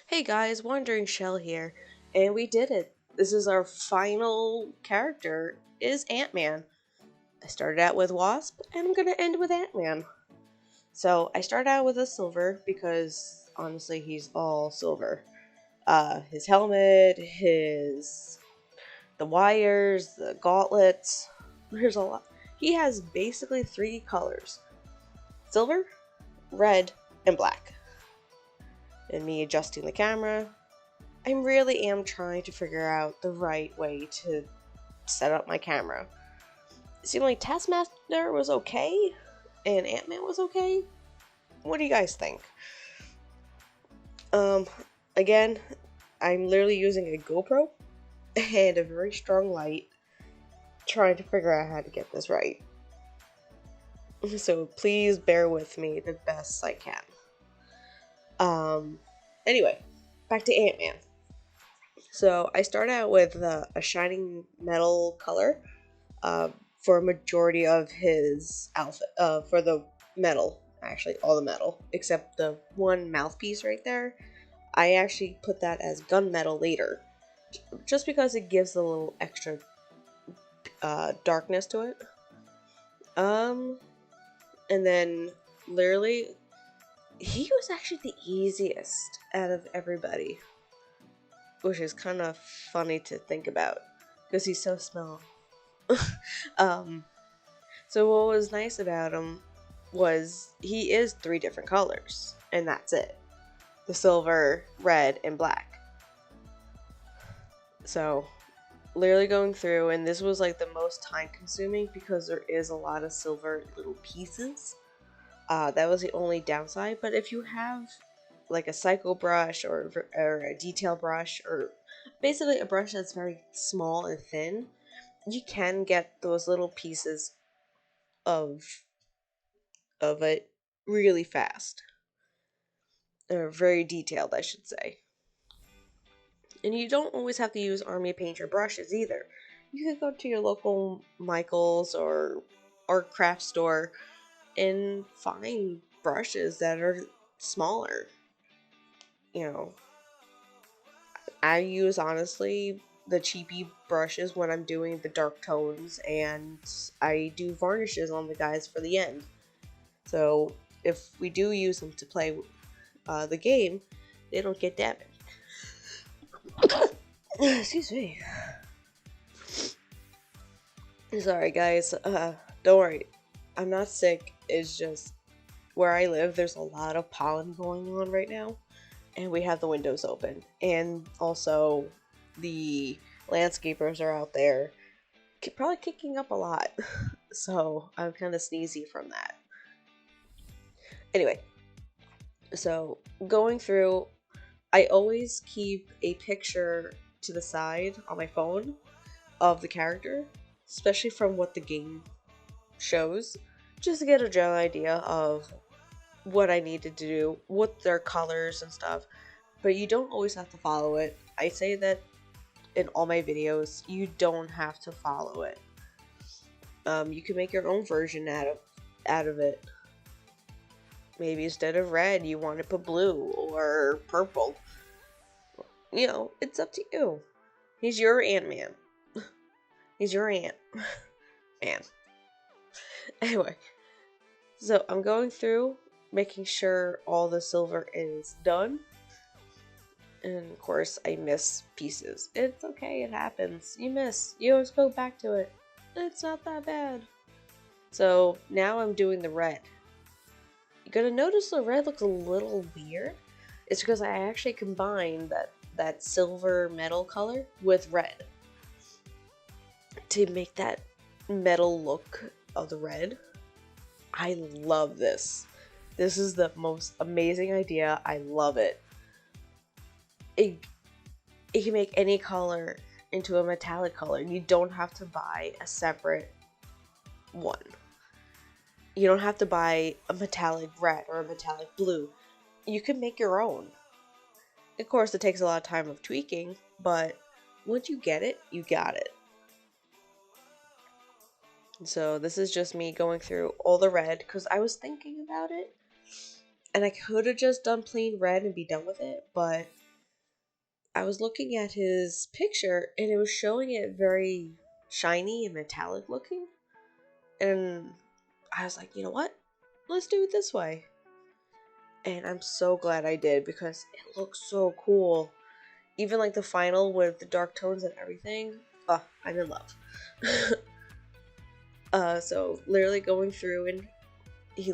Hey guys, Wandering Shell here, and we did it. This is our final character, is Ant-Man. I started out with Wasp, and I'm gonna end with Ant-Man. So I started out with a silver because honestly he's all silver. His helmet, the wires, the gauntlets, there's a lot. He has basically three colors: silver, red, and black. And me adjusting the camera, I really am trying to figure out the right way to set up my camera. It seemed like Taskmaster was okay, and Ant-Man was okay. What do you guys think? Um, again, I'm literally using a GoPro and a very strong light, trying to figure out how to get this right. So please bear with me the best I can. Anyway, back to Ant-Man. So I start out with a shining metal color for a majority of his outfit. For the metal, actually, all the metal except the one mouthpiece right there. I actually put that as gunmetal later, just because it gives a little extra darkness to it. And then literally, he was actually the easiest out of everybody, which is kind of funny to think about because he's so small. um, so what was nice about him was he is three different colors, and that's it: the silver, red, and black. So literally going through, and this was like the most time consuming because there is a lot of silver little pieces. That was the only downside. But if you have like a cycle brush or a detail brush, or basically a brush that's very small and thin, you can get those little pieces of it really fast, or very detailed, I should say. And you don't always have to use army painter brushes either. You can go to your local Michaels or art craft store and find brushes that are smaller. You know, I use honestly the cheapy brushes when I'm doing the dark tones, and I do varnishes on the guys for the end. So if we do use them to play the game, they don't get damaged. Excuse me. Sorry, guys. Don't worry. I'm not sick. It's just where I live, there's a lot of pollen going on right now, and we have the windows open. And also, the landscapers are out there, probably kicking up a lot. So I'm kind of sneezy from that. Anyway, so going through, I always keep a picture to the side on my phone of the character, especially from what the game shows, just to get a general idea of what I needed to do, what their colors and stuff. But you don't always have to follow it. I say that in all my videos, you don't have to follow it. You can make your own version out of it. Maybe instead of red, you want to put blue or purple. You know, it's up to you. He's your Ant-Man. He's your ant. Man. Anyway, so I'm going through, making sure all the silver is done. And of course, I miss pieces. It's okay, it happens. You miss. You always go back to it. It's not that bad. So now I'm doing the red. You're gonna notice the red looks a little weird. It's because I actually combined that silver metal color with red to make that metal look of the red. I love this. This is the most amazing idea. I love it. It can make any color into a metallic color. You don't have to buy a separate one. You don't have to buy a metallic red or a metallic blue. You can make your own. Of course, it takes a lot of time of tweaking, but once you get it, you got it. So this is just me going through all the red, because I was thinking about it, and I could have just done plain red and be done with it, but I was looking at his picture and it was showing it very shiny and metallic looking. And I was like, you know what? Let's do it this way. And I'm so glad I did because it looks so cool. Even like the final with the dark tones and everything. I'm in love. So literally going through, and he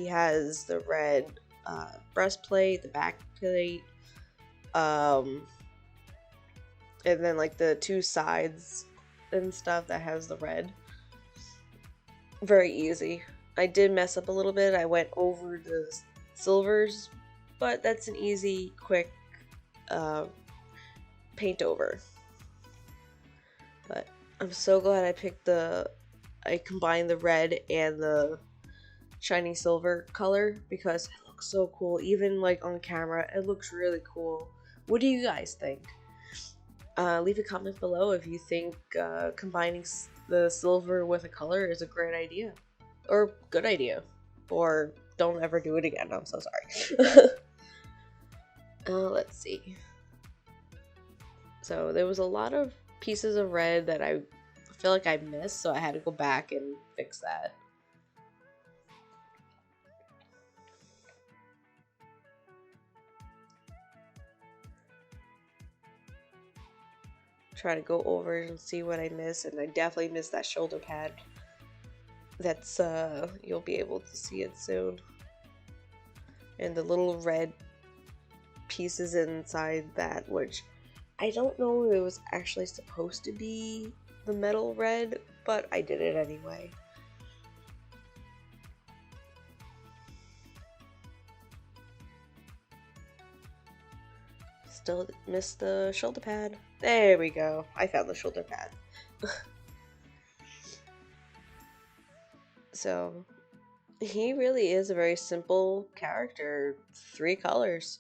has the red breastplate, the back plate, and then like the two sides and stuff that has the red. Very easy. I did mess up a little bit. I went over the silvers, but that's an easy, quick paint over. But I'm so glad I combined the red and the shiny silver color because it looks so cool. Even like on camera, it looks really cool. What do you guys think? Leave a comment below if you think combining the silver with a color is a great idea or good idea, or don't ever do it again. I'm so sorry. Let's see. So there was a lot of pieces of red that I feel like I missed, so I had to go back and fix that. Try to go over and see what I missed, and I definitely missed that shoulder pad. That's you'll be able to see it soon. And the little red pieces inside that, which I don't know if it was actually supposed to be the metal red, but I did it anyway. Still missed the shoulder pad. There we go. I found the shoulder pad. So, he really is a very simple character. 3 colors.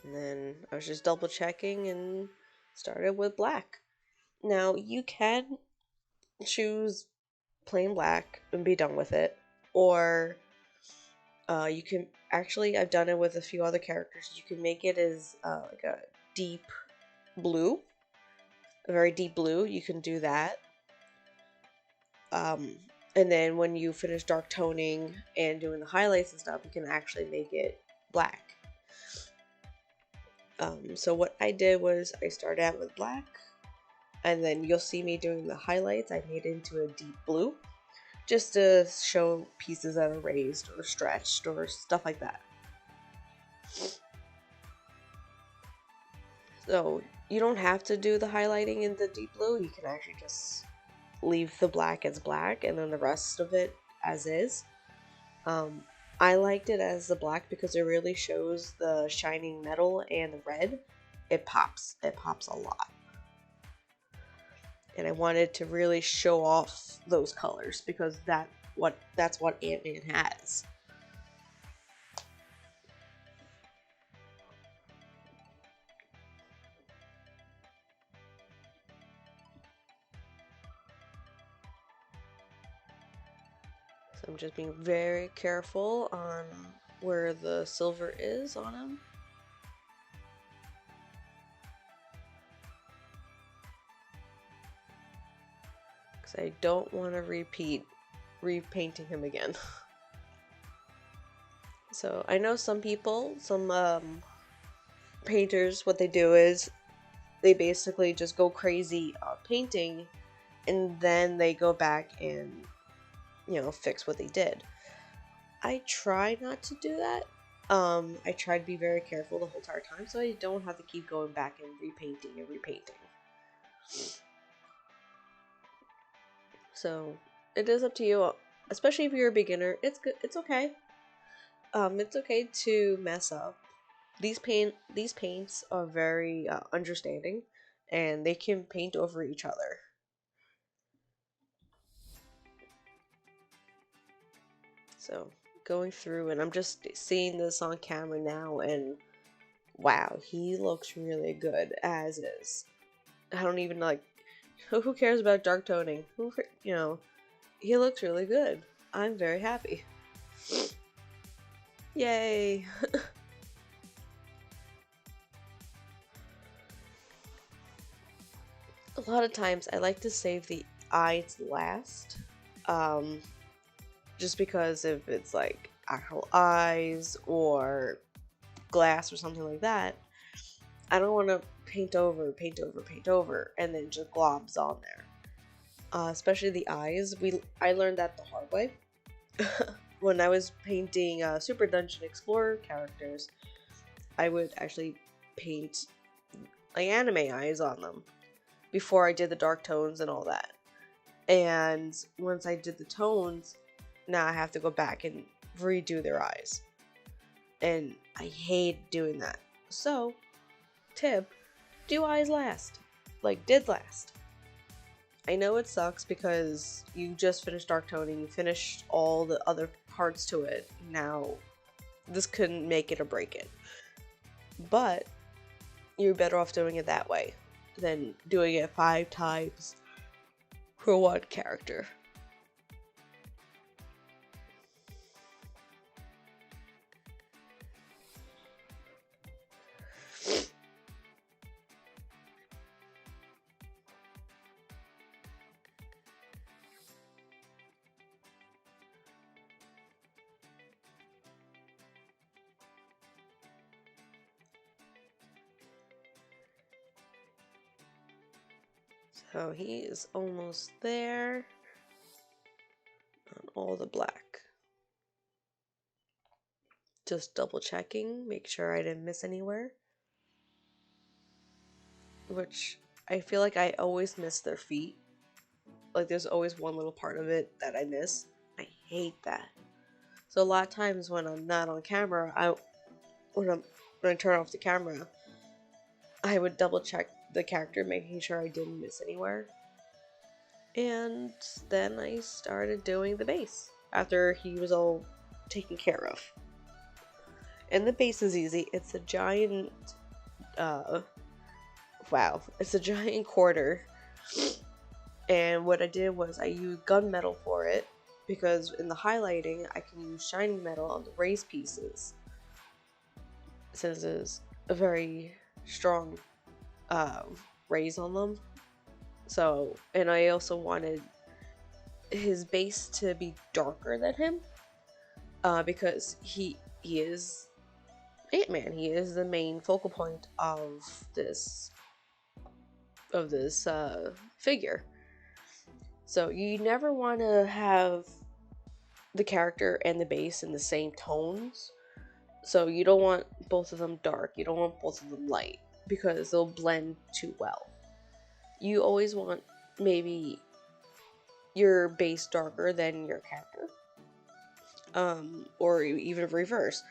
And then I was just double checking and started with black. Now, you can choose plain black and be done with it. Or you can actually, I've done it with a few other characters. You can make it as like a deep blue, a very deep blue. You can do that. And then when you finish dark toning and doing the highlights and stuff, you can actually make it black. So what I did was I started out with black, and then you'll see me doing the highlights. I made it into a deep blue, just to show pieces that are raised or stretched or stuff like that. So you don't have to do the highlighting in the deep blue. You can actually just leave the black as black and then the rest of it as is. I liked it as the black because it really shows the shining metal and the red. It pops a lot. And I wanted to really show off those colors because that's what Antman has. So I'm just being very careful on where the silver is on him. Because I don't want to repainting him again. So I know some people, some painters, what they do is they basically just go crazy painting, and then they go back and fix what they did. I try not to do that. I try to be very careful the whole entire time so I don't have to keep going back and repainting. So it is up to you, especially if you're a beginner. It's good. It's okay. It's okay to mess up. These paints are very understanding, and they can paint over each other. So going through, and I'm just seeing this on camera now, and wow, he looks really good as is. I don't even like. Who cares about dark toning? He looks really good. I'm very happy. Yay! A lot of times I like to save the eyes last. Um, just because if it's like actual eyes or glass or something like that, I don't want to paint over, and then just globs on there. Especially the eyes. I learned that the hard way. When I was painting Super Dungeon Explorer characters, I would actually paint like anime eyes on them before I did the dark tones and all that. And once I did the tones, now I have to go back and redo their eyes. And I hate doing that. So, tip, do eyes last. Like, did last. I know it sucks because you just finished dark toning, you finished all the other parts to it. Now, this couldn't make it or break it. But, you're better off doing it that way than doing it 5 times for one character. So he is almost there on all the black. Just double checking, make sure I didn't miss anywhere. Which I feel like I always miss their feet. Like there's always one little part of it that I miss. I hate that. So a lot of times when I'm not on camera, when I turn off the camera, I would double check the character, making sure I didn't miss anywhere. And then I started doing the base after he was all taken care of. And the base is easy. It's a giant, it's a giant quarter. And what I did was I used gunmetal for it because in the highlighting I can use shiny metal on the raised pieces since it's a very strong raise on them. So, and I also wanted his base to be darker than him because he is Antman. He is the main focal point of this figure. So you never want to have the character and the base in the same tones. So you don't want both of them dark. You don't want both of them light because they'll blend too well. You always want maybe your base darker than your character. Or even reverse.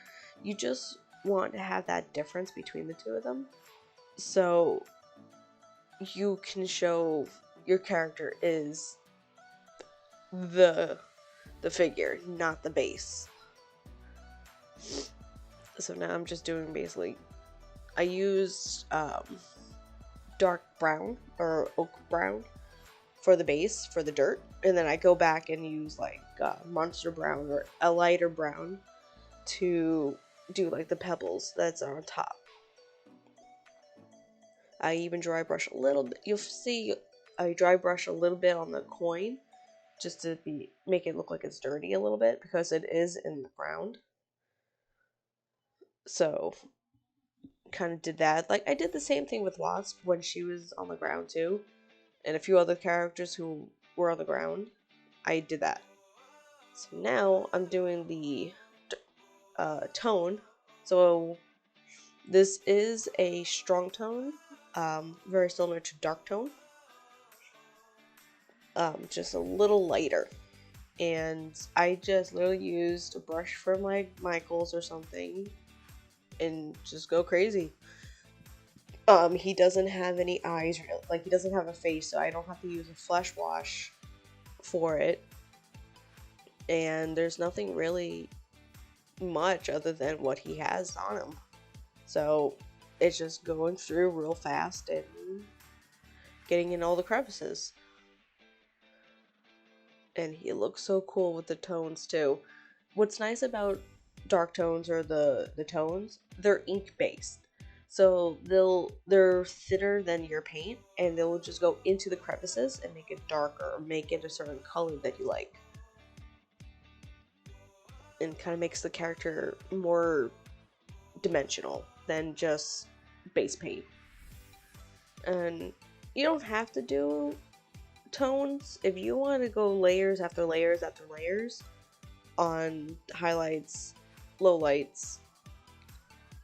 You just want to have that difference between the two of them. So you can show your character is the figure, not the base. So now I'm just doing basically, I used dark brown or oak brown for the base, for the dirt, and then I go back and use like monster brown or a lighter brown to do like the pebbles that's on top. I even dry brush a little bit. You'll see I dry brush a little bit on the coin just to make it look like it's dirty a little bit because it is in the ground. So kind of did that. Like I did the same thing with Wasp when she was on the ground too, and a few other characters who were on the ground. I did that. So now I'm doing the tone. So this is a strong tone, very similar to dark tone, just a little lighter. And I just literally used a brush from like Michael's or something and just go crazy. He doesn't have any eyes, like he doesn't have a face, so I don't have to use a flesh wash for it. And there's nothing really much other than what he has on him. So it's just going through real fast and getting in all the crevices. And he looks so cool with the tones too. what's nice about dark tones or the tones, they're ink based. So they're thinner than your paint, and they'll just go into the crevices and make it darker, or make it a certain color that you like, and kind of makes the character more dimensional than just base paint. And you don't have to do tones if you want to go layers after layers after layers on highlights, lowlights,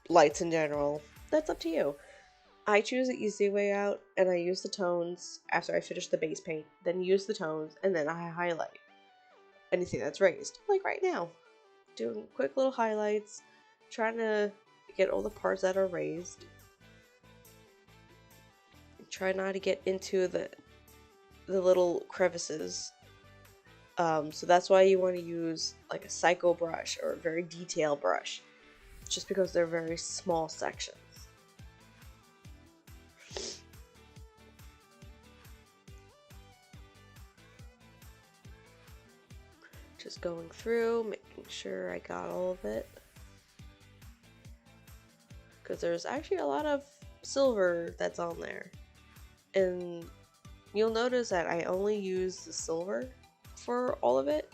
lights in general. That's up to you. I choose the easy way out, and I use the tones after I finish the base paint, then use the tones, and then I highlight anything that's raised. Like right now, doing quick little highlights, trying to get all the parts that are raised. Try not to get into the little crevices. So that's why you want to use like a psycho brush or a very detailed brush, just because they're very small sections. Just going through, making sure I got all of it. Because there's actually a lot of silver that's on there. And you'll notice that I only use the silver for all of it.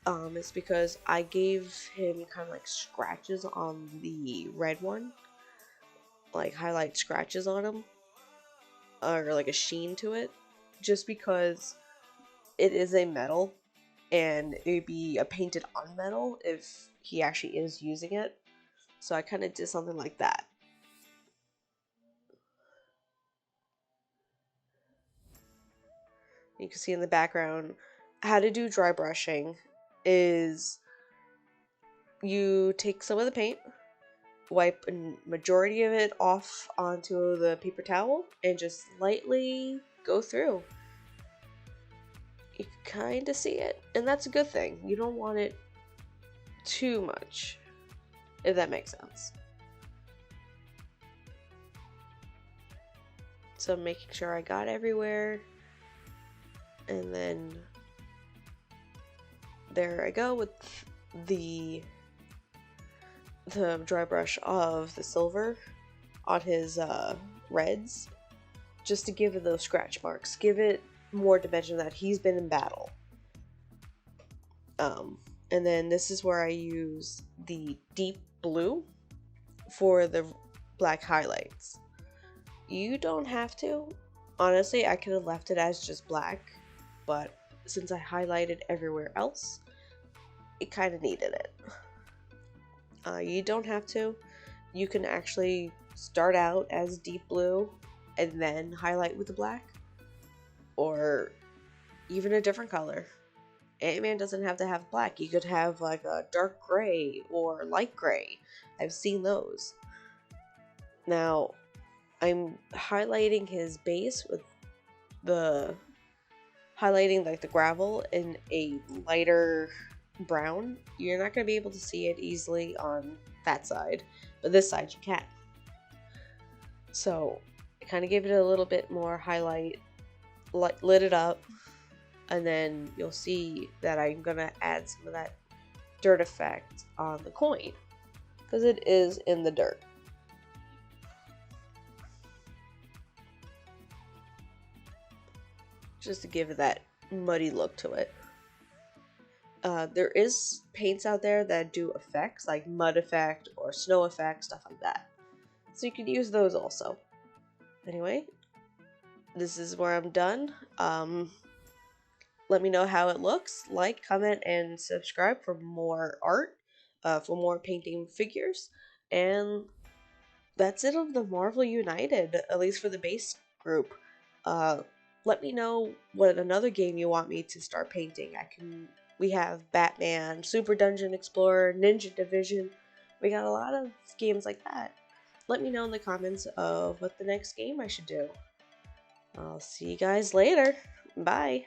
It's because I gave him kind of like scratches on the red one. Like highlight scratches on him. Or like a sheen to it. Just because it is a metal. And it'd be a painted on metal if he actually is using it. So I kind of did something like that. You can see in the background how to do dry brushing is you take some of the paint, wipe a majority of it off onto the paper towel, and just lightly go through. You can kind of see it, and that's a good thing. You don't want it too much, if that makes sense. So I'm making sure I got everywhere, and then there I go with the dry brush of the silver on his reds, just to give it those scratch marks, give it more dimension that he's been in battle. And then this is where I use the deep blue for the black highlights. You don't have to. Honestly, I could have left it as just black, but since I highlighted everywhere else, it kind of needed it. You don't have to. You can actually start out as deep blue and then highlight with the black, or even a different color. Antman doesn't have to have black. You could have like a dark gray or light gray. I've seen those. Now, I'm highlighting his base with the highlighting like the gravel in a lighter brown. You're not going to be able to see it easily on that side, but this side you can. So I kind of gave it a little bit more highlight, lit it up, and then you'll see that I'm going to add some of that dirt effect on the coin, because it is in the dirt. Just to give it that muddy look to it. There is paints out there that do effects, like mud effect or snow effect, stuff like that. So you can use those also. Anyway, this is where I'm done. Let me know how it looks. Like, comment, and subscribe for more art, for more painting figures. And that's it of the Marvel United, at least for the base group. Let me know what another game you want me to start painting. We have Batman, Super Dungeon Explorer, Ninja Division. We got a lot of games like that. Let me know in the comments of what the next game I should do. I'll see you guys later. Bye.